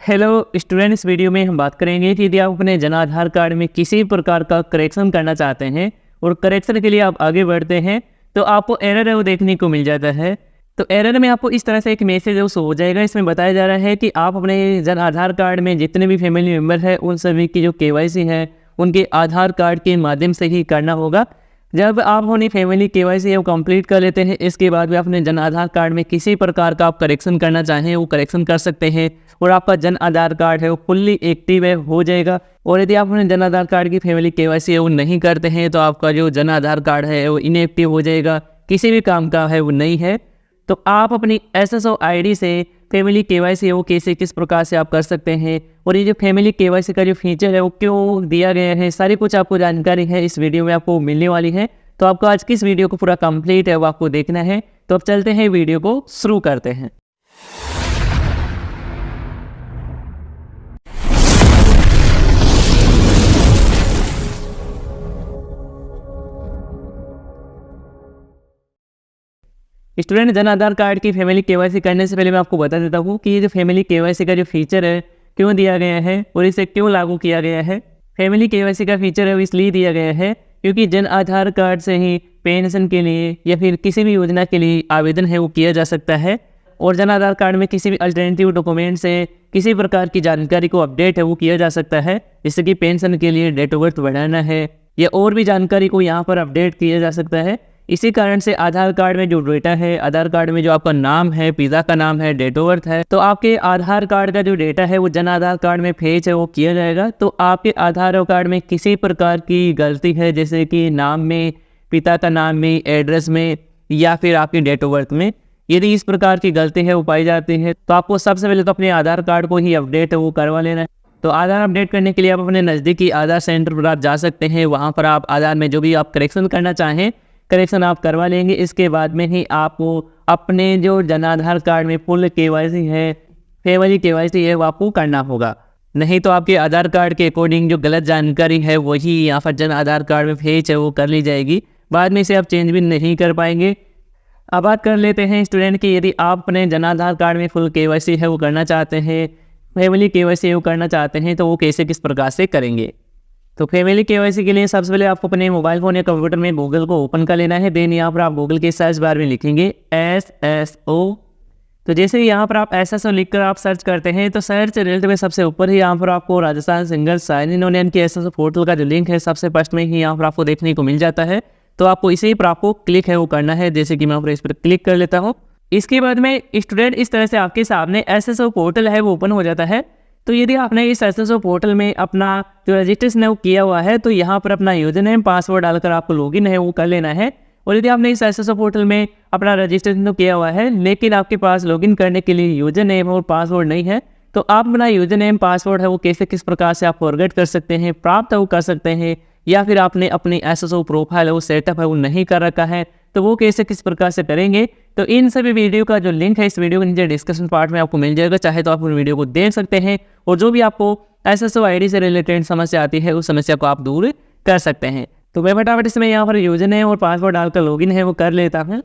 Hello student, इस video में हम बात करेंगे कि यदि आप अपने जन आधार कार्ड में किसी प्रकार का करेक्शन करना चाहते हैं और करेक्शन के लिए आप आगे बढ़ते हैं तो आपको एरर है वो देखने को मिल जाता है। तो एरर में आपको इस तरह से एक मैसेज शो हो जाएगा। इसमें बताया जा रहा है कि आप अपने जन आधार कार्ड में जितने भी फैमिली मेम्बर हैं उन सभी की जो KYC है उनके आधार कार्ड के माध्यम से ही करना होगा। जब आप अपनी फैमिली KYC है वो कंप्लीट कर लेते हैं, इसके बाद भी अपने जन आधार कार्ड में किसी प्रकार का आप करेक्शन करना चाहें वो करेक्शन कर सकते हैं और आपका जन आधार कार्ड है वो फुल्ली एक्टिव है हो जाएगा। और यदि आप अपने जन आधार कार्ड की फैमिली KYC है वो नहीं करते हैं तो आपका जो जन आधार कार्ड है वो इनएक्टिव हो जाएगा, किसी भी काम का है वो नहीं है। तो आप अपनी SSO ID से फैमिली KYC है वो कैसे किस प्रकार से आप कर सकते हैं और ये जो फैमिली KYC का जो फीचर है वो क्यों दिया गया है, सारी कुछ आपको जानकारी है इस वीडियो में आपको मिलने वाली है। तो आपको आज की इस वीडियो को पूरा कंप्लीट है वो आपको देखना है। तो अब चलते हैं, वीडियो को शुरू करते हैं। स्टूडेंट, जन आधार कार्ड की फैमिली KYC करने से पहले मैं आपको बता देता हूँ कि ये जो फैमिली KYC का जो फीचर है क्यों दिया गया है और इसे क्यों लागू किया गया है। फैमिली KYC का फीचर है वो इसलिए दिया गया है क्योंकि जन आधार कार्ड से ही पेंशन के लिए या फिर किसी भी योजना के लिए आवेदन है वो किया जा सकता है और जन आधार कार्ड में किसी भी अल्टरनेटिव डॉक्यूमेंट से किसी प्रकार की जानकारी को अपडेट है वो किया जा सकता है, जैसे कि पेंशन के लिए डेट ऑफ बर्थ बढ़ाना है या और भी जानकारी को यहाँ पर अपडेट किया जा सकता है। इसी कारण से आधार कार्ड में जो डेटा है, आधार कार्ड में जो आपका नाम है, पिता का नाम है, डेट ऑफ बर्थ है, तो आपके आधार कार्ड का जो डेटा है वो जन आधार कार्ड में फेच है वो किया जाएगा। तो आपके आधार कार्ड में किसी प्रकार की गलती है, जैसे कि नाम में, पिता का नाम में, एड्रेस में या फिर आपकी डेट ऑफ बर्थ में, यदि इस प्रकार की गलती है वो पाई जाती है तो आपको सबसे पहले तो अपने आधार कार्ड को ही अपडेट है वो करवा लेना है। तो आधार अपडेट करने के लिए आप अपने नज़दीकी आधार सेंटर पर आप जा सकते हैं। वहाँ पर आप आधार में जो भी आप करेक्शन करना चाहें करेक्शन आप करवा लेंगे। इसके बाद में ही आपको अपने जो जन आधार कार्ड में फुल KYC है, फैमिली KYC है वो आपको करना होगा। नहीं तो आपके आधार कार्ड के अकॉर्डिंग जो गलत जानकारी है वही यहाँ पर जन आधार कार्ड में फेच है वो कर ली जाएगी, बाद में इसे आप चेंज भी नहीं कर पाएंगे। अब बात कर लेते हैं स्टूडेंट की, यदि आप अपने जन आधार कार्ड में फुल KYC है वो करना चाहते हैं, फैमिली KYC है वो करना चाहते हैं तो वो कैसे किस प्रकार से करेंगे। तो फैमिली KYC के लिए सबसे पहले आपको अपने मोबाइल फ़ोन या कंप्यूटर में गूगल को ओपन कर लेना है। देन यहाँ पर आप गूगल के सर्च बार में लिखेंगे SSO। तो जैसे ही यहाँ पर आप SSO लिखकर आप सर्च करते हैं तो सर्च रिजल्ट में सबसे ऊपर ही यहाँ पर आपको Rajasthan single sign in union के SSO पोर्टल का जो लिंक है सबसे फर्स्ट में ही यहाँ पर आपको देखने को मिल जाता है। तो आपको इसी पर आपको क्लिक है वो करना है, जैसे कि मैं यहाँ पर इस पर क्लिक कर लेता हूँ। इसके बाद में स्टूडेंट इस तरह से आपके सामने SSO पोर्टल है वो ओपन हो जाता है। तो यदि आपने इस SSO पोर्टल में अपना जो रजिस्ट्रेशन है वो किया हुआ है तो यहाँ पर अपना यूजर नेम पासवर्ड डालकर आपको लॉगिन है वो कर लेना है। और यदि आपने इस SSO पोर्टल में अपना रजिस्ट्रेशन तो किया हुआ है लेकिन आपके पास लॉगिन करने के लिए यूजर नेम और पासवर्ड नहीं है तो आप अपना यूजर नेम पासवर्ड है वो कैसे किस प्रकार से आप फॉरगेट कर सकते हैं, प्राप्त है वो कर सकते हैं, या फिर आपने अपनी SSO प्रोफाइल है वो सेटअप है वो नहीं कर रखा है तो वो कैसे किस प्रकार से करेंगे। तो इन सभी वीडियो का जो लिंक है इस वीडियो के नीचे डिस्क्रिप्शन पार्ट में आपको मिल जाएगा, चाहे तो आप उन वीडियो को देख सकते हैं और जो भी आपको SSO ID से रिलेटेड समस्या आती है उस समस्या को आप दूर कर सकते हैं। तो मैं फटाफट इसमें यहाँ पर यूजर नेम और पासवर्ड डालकर लॉगिन है वो कर लेता हूँ।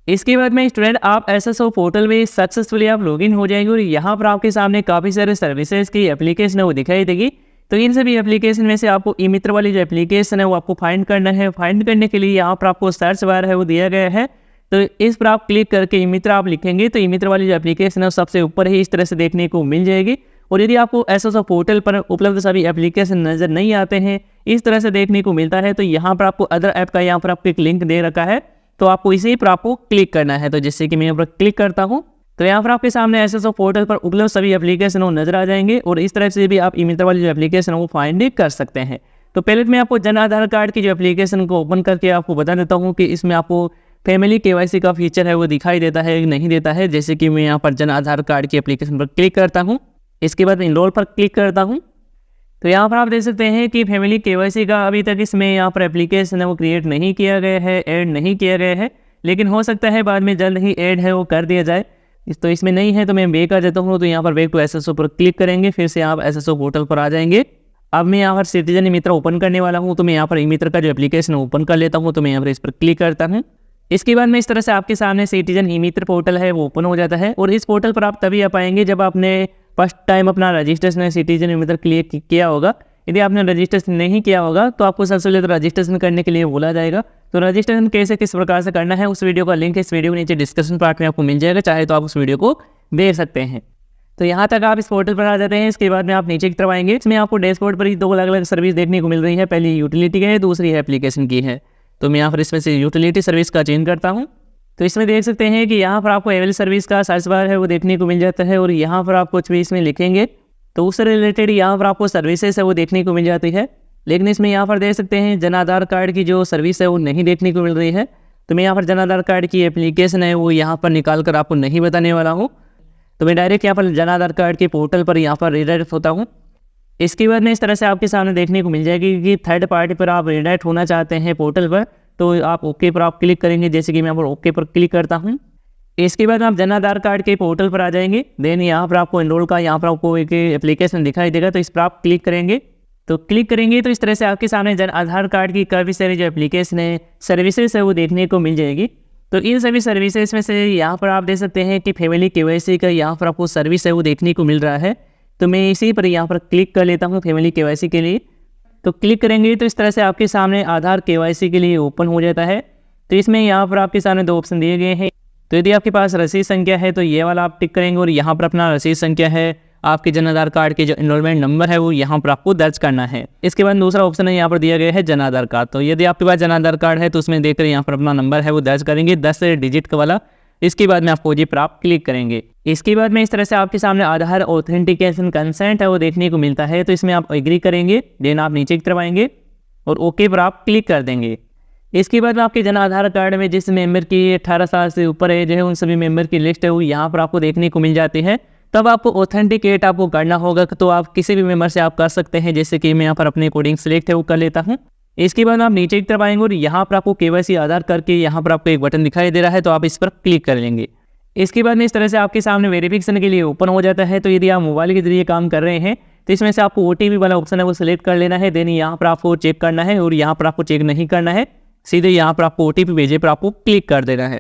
इसके बाद में स्टूडेंट आप SSO पोर्टल में सक्सेसफुली आप लॉगिन हो जाएंगे और यहाँ पर आपके सामने काफ़ी सारे सर्विसेज की एप्लीकेशन है वो दिखाई देगी। तो इन सभी एप्लीकेशन में से आपको ई मित्र वाली जो एप्लीकेशन है वो आपको फाइंड करना है। फाइंड करने के लिए यहाँ पर आपको सर्च बार है वो दिया गया है, तो इस पर आप क्लिक करके ई मित्र आप लिखेंगे तो ई मित्र वाली जो एप्लीकेशन है वो सबसे ऊपर ही इस तरह से देखने को मिल जाएगी। और यदि आपको SSO पोर्टल पर उपलब्ध सभी एप्लीकेशन नज़र नहीं आते हैं, इस तरह से देखने को मिलता है, तो यहाँ पर आपको अदर ऐप का यहाँ पर आपको एक लिंक दे रखा है तो आपको इसी पर आपको क्लिक करना है। तो जैसे कि मैं यहाँ पर क्लिक करता हूँ तो यहाँ पर आपके सामने SSO पोर्टल पर उपलब्ध सभी एप्लीकेशन वो नजर आ जाएंगे और इस तरह से भी आप ई मित्र वाली जो एप्लीकेशन है वो फाइंड कर सकते हैं। तो पहले मैं आपको जन आधार कार्ड की जो एप्लीकेशन को ओपन करके आपको बता देता हूँ कि इसमें आपको फैमिली KYC का फीचर है वो दिखाई देता है नहीं देता है। जैसे कि मैं यहाँ पर जन आधार कार्ड की एप्लीकेशन पर क्लिक करता हूँ, इसके बाद इनरोल पर क्लिक करता हूँ तो यहाँ पर आप देख सकते हैं कि फैमिली KYC का अभी तक इसमें यहाँ पर एप्लीकेशन है वो क्रिएट नहीं किया गया है, ऐड नहीं किया गया है, लेकिन हो सकता है बाद में जल्द ही ऐड है वो कर दिया जाए। तो इसमें नहीं है तो मैं बैक आ जाता हूँ। तो यहाँ पर बैक टू SSO पर क्लिक करेंगे, फिर से आप SSO पोर्टल पर आ जाएंगे। अब मैं यहाँ पर सिटीजन ई मित्र ओपन करने वाला हूँ तो मैं यहाँ पर ई मित्र का जो एप्लीकेशन ओपन कर लेता हूँ। तो मैं यहाँ पर इस पर क्लिक करता हूँ। इसके बाद में इस तरह से आपके सामने सिटीजन ई मित्र पोर्टल है वो ओपन हो जाता है और इस पोर्टल पर आप तभी आ पाएंगे जब आपने फर्स्ट टाइम अपना रजिस्ट्रेशन सिटीजन मतलब क्लियर किया होगा। यदि आपने रजिस्ट्रेशन नहीं किया होगा तो आपको सबसे पहले तो रजिस्ट्रेशन करने के लिए बोला जाएगा। तो रजिस्ट्रेशन कैसे किस प्रकार से करना है उस वीडियो का लिंक इस वीडियो के नीचे डिस्क्रिप्शन पार्ट में आपको मिल जाएगा, चाहे तो आप उस वीडियो को देख सकते हैं। तो यहाँ तक आप इस पोर्टल पर आ जाते हैं। इसके बाद में आप नीचे की तरफ आएंगे, इसमें आपको डैशबोर्ड पर ही दो अलग अलग सर्विस देखने को मिल रही है। पहली यूटिलिटी की है, दूसरी है एप्लीकेशन की है। तो मैं यहाँ पर इसमें से यूटिलिटी सर्विस का चेंज करता हूँ। तो इसमें देख सकते हैं कि यहाँ पर आपको अवेलेबल सर्विस का सर्च बार है वो देखने को मिल जाता है, और यहाँ पर आप कुछ भी इसमें लिखेंगे तो उससे रिलेटेड यहाँ पर आपको सर्विसेज है वो देखने को मिल जाती है। लेकिन इसमें यहाँ पर देख सकते हैं जन आधार कार्ड की जो सर्विस है वो नहीं देखने को मिल रही है। तो मैं यहाँ पर जन आधार कार्ड की एप्लीकेशन है वो यहाँ पर निकाल कर आपको नहीं बताने वाला हूँ। तो मैं डायरेक्ट यहाँ पर जन आधार कार्ड के पोर्टल पर यहाँ पर रिडायरेक्ट होता हूँ। इसके बाद में इस तरह से आपके सामने देखने को मिल जाएगी कि थर्ड पार्टी पर आप रिडायरेक्ट होना चाहते हैं पोर्टल पर, तो आप ओके पर आप क्लिक करेंगे। जैसे कि मैं यहाँ पर ओके पर क्लिक करता हूँ। इसके बाद आप जन आधार कार्ड के पोर्टल पर आ जाएंगे। देन यहाँ पर आपको एनरोल का यहाँ पर आपको एक एप्लीकेशन दिखाई देगा, तो इस पर आप क्लिक करेंगे। तो क्लिक करेंगे तो इस तरह से आपके सामने जन आधार कार्ड की काफ़ी सारी जो एप्लीकेशन है सर्विसेज है वो देखने को मिल जाएगी। तो इन सभी सर्विसेज में से यहाँ पर आप देख सकते हैं कि फैमिली केवाईसी का यहाँ पर आपको सर्विस है वो देखने को मिल रहा है। तो मैं इसी पर यहाँ पर क्लिक कर लेता हूँ फैमिली केवाईसी के लिए। तो क्लिक करेंगे तो इस तरह से आपके सामने आधार केवाईसी के लिए ओपन हो जाता है। तो इसमें यहाँ पर आपके सामने दो ऑप्शन दिए गए हैं। तो यदि आपके पास रसीद संख्या है तो ये वाला आप टिक करेंगे, और यहाँ पर अपना रसीद संख्या है, आपके जन आधार कार्ड के जो एनरोलमेंट नंबर है वो यहाँ पर आपको दर्ज करना है। इसके बाद दूसरा ऑप्शन है यहाँ पर दिया गया है जन आधार कार्ड। तो यदि आपके पास जन आधार कार्ड है तो उसमें देखकर यहाँ पर अपना नंबर है वो दर्ज करेंगे 10 डिजिट का वाला। इसके बाद में आपको जी पर आप क्लिक करेंगे। इसके बाद में इस तरह से आपके सामने आधार ऑथेंटिकेशन कंसेंट है वो देखने को मिलता है। तो इसमें आप एग्री करेंगे, देन आप नीचे की तरफ आएंगे और ओके पर आप क्लिक कर देंगे। इसके बाद में आपके जन आधार कार्ड में जिस मेंबर की 18 साल से ऊपर एज है उन सभी मेंबर की लिस्ट है वो यहाँ पर आपको देखने को मिल जाती है। तब आपको ऑथेंटिकेट आपको करना होगा, तो आप किसी भी मेंबर से आप कर सकते हैं। जैसे कि मैं यहाँ पर अपने अकॉर्डिंग सिलेक्ट है वो कर लेता हूँ। इसके बाद आप नीचे की तरफ आएंगे और यहाँ पर आपको केवाईसी आधार करके यहाँ पर आपको एक बटन दिखाई दे रहा है, तो आप इस पर क्लिक कर लेंगे। इसके बाद में इस तरह से आपके सामने वेरिफिकेशन के लिए ओपन हो जाता है। तो यदि आप मोबाइल के जरिए काम कर रहे हैं तो इसमें से आपको OTP वाला ऑप्शन है वो सिलेक्ट कर लेना है। देन यहाँ पर आपको चेक करना है, और यहाँ पर आपको चेक नहीं करना है, सीधे यहाँ पर आपको OTP भेजे पर आपको क्लिक कर देना है।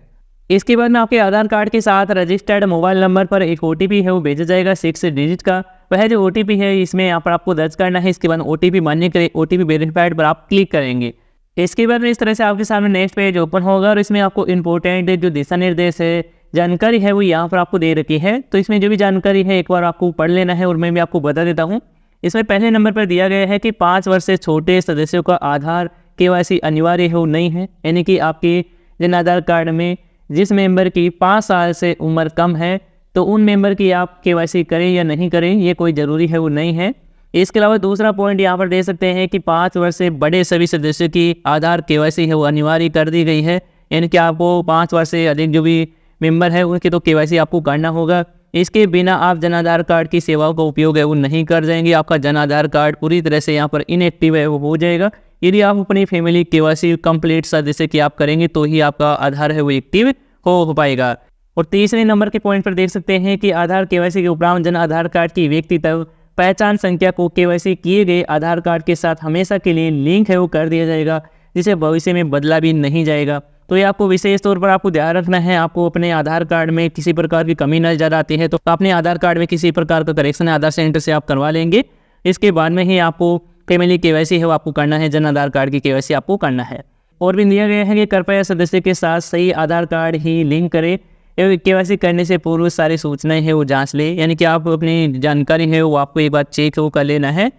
इसके बाद में आपके आधार कार्ड के साथ रजिस्टर्ड मोबाइल नंबर पर एक OTP है वो भेजा जाएगा 6 डिजिट का। वह जो OTP है इसमें यहाँ पर आपको दर्ज करना है। इसके बाद OTP मान्य करें, OTP वेरीफाइड पर आप क्लिक करेंगे। इसके बाद में इस तरह से आपके सामने नेक्स्ट पेज ओपन होगा, और इसमें आपको इंपॉर्टेंट जो दिशा निर्देश है जानकारी है वो यहाँ पर आपको दे रखी है। तो इसमें जो भी जानकारी है एक बार आपको पढ़ लेना है, और मैं भी आपको बता देता हूँ। इसमें पहले नंबर पर दिया गया है कि 5 वर्ष से छोटे सदस्यों का आधार केवाईसी अनिवार्य है वो नहीं है। यानी कि आपके जन आधार कार्ड में जिस मेंबर की 5 साल से उम्र कम है तो उन मेंबर की आप केवाईसी करें या नहीं करें ये कोई ज़रूरी है वो नहीं है। इसके अलावा दूसरा पॉइंट यहाँ पर दे सकते हैं कि 5 वर्ष से बड़े सभी सदस्यों की आधार केवाईसी है वो अनिवार्य कर दी गई है। यानी कि आपको 5 वर्ष से अधिक जो भी मेंबर है उनकी तो केवाईसी आपको करना होगा। इसके बिना आप जन आधार कार्ड की सेवाओं का उपयोग है वो नहीं कर जाएंगे। आपका जन आधार कार्ड पूरी तरह से यहाँ पर इनएक्टिव है वो हो जाएगा। यदि आप अपनी फैमिली केवाईसी कंप्लीट सदस्य की आप करेंगे तो ही आपका आधार है वो एक्टिव हो पाएगा। और तीसरे नंबर के पॉइंट पर देख सकते हैं कि आधार केवाईसी के उपरांत जन आधार कार्ड की व्यक्तिगत पहचान संख्या को केवाईसी किए गए आधार कार्ड के साथ हमेशा के लिए लिंक है वो कर दिया जाएगा, जिसे भविष्य में बदला भी नहीं जाएगा। तो ये आपको विशेष तौर पर आपको ध्यान रखना है। आपको अपने आधार कार्ड में किसी प्रकार की कमी नजर आती है तो अपने आधार कार्ड में किसी प्रकार का करेक्शन आधार सेंटर से आप करवा लेंगे। इसके बाद में ही आपको फैमिली केवाईसी है वो आपको करना है, जन आधार कार्ड की केवाईसी आपको करना है। और भी दिया गया है कि कृपया सदस्य के साथ सही आधार कार्ड ही लिंक करें। केवाईसी करने से पूर्व सारी सूचनाएं है वो जांच ले। यानी कि आप अपनी जानकारी है वो आपको एक बार चेक हो कर लेना है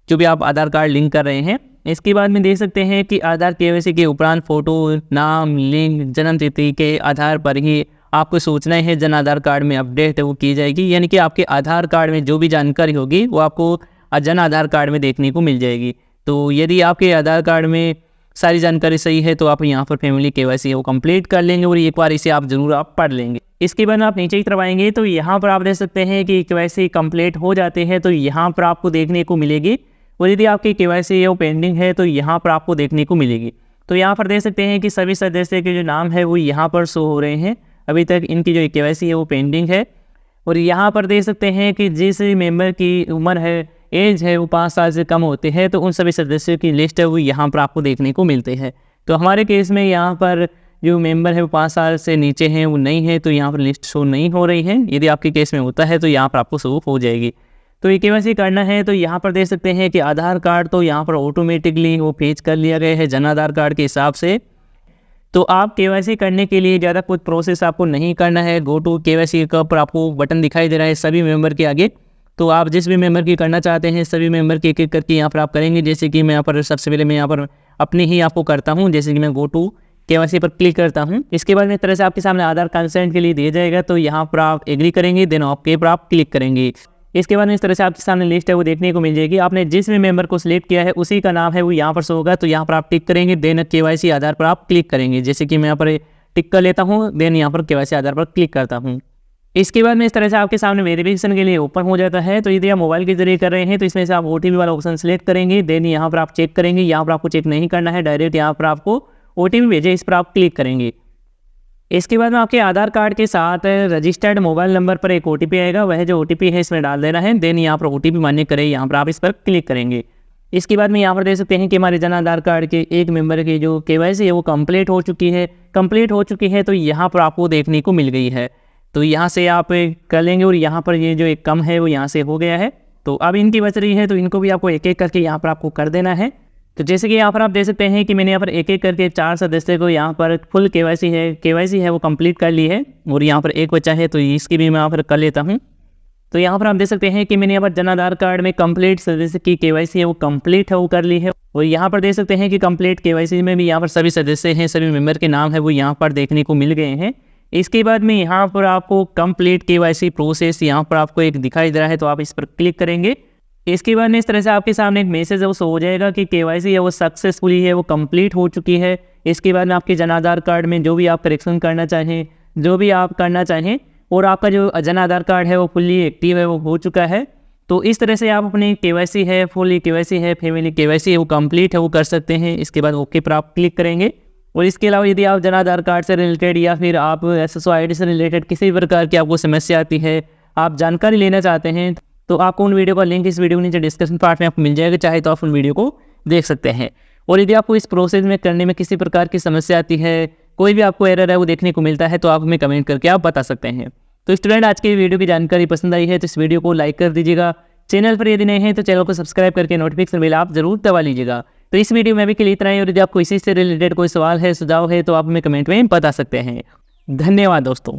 जो भी आप आधार कार्ड लिंक कर रहे हैं। इसके बाद में देख सकते हैं कि आधार केवाईसी के उपरांत फोटो, नाम, लिंक, जन्म तिथि के आधार पर ही आपको सूचनाएं है जन आधार कार्ड में अपडेट है वो की जाएगी। यानी कि आपके आधार कार्ड में जो भी जानकारी होगी वो आपको जन आधार कार्ड में देखने को मिल जाएगी। तो यदि आपके आधार कार्ड में सारी जानकारी सही है तो आप यहाँ पर फैमिली केवाईसी वो कंप्लीट कर लेंगे, और एक बार इसे आप जरूर आप पढ़ लेंगे। इसके बाद आप नीचे की तरफ आएंगे तो यहाँ पर आप देख सकते हैं कि केवाईसी कंप्लीट हो जाते हैं तो यहाँ पर आपको देखने को मिलेगी। और यदि आपकी केवाईसी वो पेंडिंग है तो यहाँ पर आपको देखने को मिलेगी। तो यहाँ पर देख सकते हैं कि सभी सदस्य के जो नाम है वो यहाँ पर शो हो रहे हैं। अभी तक इनकी जो केवाईसी है वो पेंडिंग है। और यहाँ पर देख सकते हैं कि जिस मेंबर की उम्र है, एज है वो 5 साल से कम होते हैं तो उन सभी सदस्यों की लिस्ट है वो यहाँ पर आपको देखने को मिलते हैं। तो हमारे केस में यहाँ पर जो मेंबर है वो 5 साल से नीचे हैं वो नहीं है, तो यहाँ पर लिस्ट शो नहीं हो रही है। यदि आपके केस में होता है तो यहाँ पर आपको शो हो जाएगी। तो ये केवाईसी करना है तो यहाँ पर देख सकते हैं कि आधार कार्ड तो यहाँ पर ऑटोमेटिकली वो पेज कर लिया गया है जन आधार कार्ड के हिसाब से। तो आप केवाईसी करने के लिए ज़्यादा कुछ प्रोसेस आपको नहीं करना है। गो टू केवाईसी का पर आपको बटन दिखाई दे रहा है सभी मेंबर के आगे। तो आप जिस भी मेंबर की करना चाहते हैं सभी मेंबर की एक-एक करके यहाँ पर आप करेंगे। जैसे कि मैं यहाँ पर सबसे पहले मैं यहाँ पर अपनी ही आपको करता हूँ। जैसे कि मैं गो टू केवाईसी पर क्लिक करता हूँ। इसके बाद में इस तरह से आपके सामने आधार कंसेंट के लिए दिया जाएगा, तो यहाँ पर आप एग्री करेंगे, देन ओके पर आप क्लिक करेंगे। इसके बाद में इस तरह से आपके सामने लिस्ट है वो देखने को मिल जाएगी। आपने जिस भी मेंबर को सिलेक्ट किया है उसी का नाम है वो यहाँ पर शो होगा, तो यहाँ पर आप टिक करेंगे, देन केवाईसी आधार पर आप क्लिक करेंगे। जैसे कि मैं यहाँ पर टिक कर लेता हूँ, देन यहाँ पर केवाईसी आधार पर क्लिक करता हूँ। इसके बाद में इस तरह से आपके सामने वेरिफिकेशन के लिए ओपन हो जाता है। तो यदि आप मोबाइल के जरिए कर रहे हैं तो इसमें से आप ओटीपी वाला ऑप्शन सेलेक्ट करेंगे, देन यहाँ पर आप चेक करेंगे। यहाँ पर आपको चेक नहीं करना है, डायरेक्ट यहाँ पर आपको ओटीपी भेजे इस पर आप क्लिक करेंगे। इसके बाद में आपके आधार कार्ड के साथ रजिस्टर्ड मोबाइल नंबर पर एक ओटीपी आएगा, वह जो ओटीपी है इसमें डाल देना है, देन यहाँ पर ओटीपी मान्य करें, यहाँ पर आप इस पर क्लिक करेंगे। इसके बाद में यहाँ पर देख सकते हैं कि हमारे जन आधार कार्ड के एक मेंबर की जो केवाईसी है वो कंप्लीट हो चुकी है। तो यहाँ पर आपको देखने को मिल गई है। तो यहाँ से आप कर लेंगे और यहाँ पर ये जो एक कम है वो यहाँ से हो गया है। तो अब इनकी बच रही है, तो इनको भी आपको एक एक करके यहाँ पर आपको कर देना है। तो जैसे कि यहाँ पर आप देख सकते हैं कि मैंने यहाँ पर एक एक करके 4 सदस्य को यहाँ पर फुल केवाईसी है वो कंप्लीट कर ली है, और यहाँ पर एक बचा है तो इसकी भी मैं यहाँ पर कर लेता हूँ। तो यहाँ पर आप देख सकते हैं कि मैंने यहाँ पर जन आधार कार्ड में कंप्लीट सदस्य की केवाईसी है वो कंप्लीट है वो कर ली है। और यहाँ पर देख सकते हैं कि कंप्लीट केवाईसी में भी यहाँ पर सभी सदस्य हैं, सभी मेंबर के नाम है वो यहाँ पर देखने को मिल गए हैं। इसके बाद में यहाँ पर आपको कंप्लीट केवाईसी प्रोसेस यहाँ पर आपको एक दिखाई दे रहा है, तो आप इस पर क्लिक करेंगे। इसके बाद में इस तरह से आपके सामने एक मैसेज है वो शो हो जाएगा कि केवाईसी है वो सक्सेसफुली है वो कंप्लीट हो चुकी है। इसके बाद में आपके जन आधार कार्ड में जो भी आप करेक्शन करना चाहें, और आपका जो जन आधार कार्ड है वो फुल्ली एक्टिव है वो हो चुका है। तो इस तरह से आप अपनी केवाईसी है, फुल्ली केवाईसी है, फैमिली केवाईसी है वो कंप्लीट है वो कर सकते हैं। इसके बाद ओके पर आप क्लिक करेंगे। और इसके अलावा यदि आप जन आधार कार्ड से रिलेटेड या फिर आप SSO ID से रिलेटेड किसी भी प्रकार की आपको समस्या आती है, आप जानकारी लेना चाहते हैं, तो आपको उन वीडियो का लिंक इस वीडियो के नीचे डिस्क्रिप्शन पार्ट में आपको मिल जाएगा, चाहे तो आप उन वीडियो को देख सकते हैं। और यदि आपको इस प्रोसेस में करने में किसी प्रकार की समस्या आती है, कोई भी आपको एरर है वो देखने को मिलता है, तो आप हमें कमेंट करके आप बता सकते हैं। तो स्टूडेंट, आज की वीडियो की जानकारी पसंद आई है तो इस वीडियो को लाइक कर दीजिएगा। चैनल पर यदि नए हैं तो चैनल को सब्सक्राइब करके नोटिफिकेशन बेल आप जरूर दबा लीजिएगा। तो इस वीडियो में अभी के लिए इतना ही, और यदि आपको इसी से रिलेटेड कोई सवाल है, सुझाव है, तो आप हमें कमेंट में बता सकते हैं। धन्यवाद दोस्तों।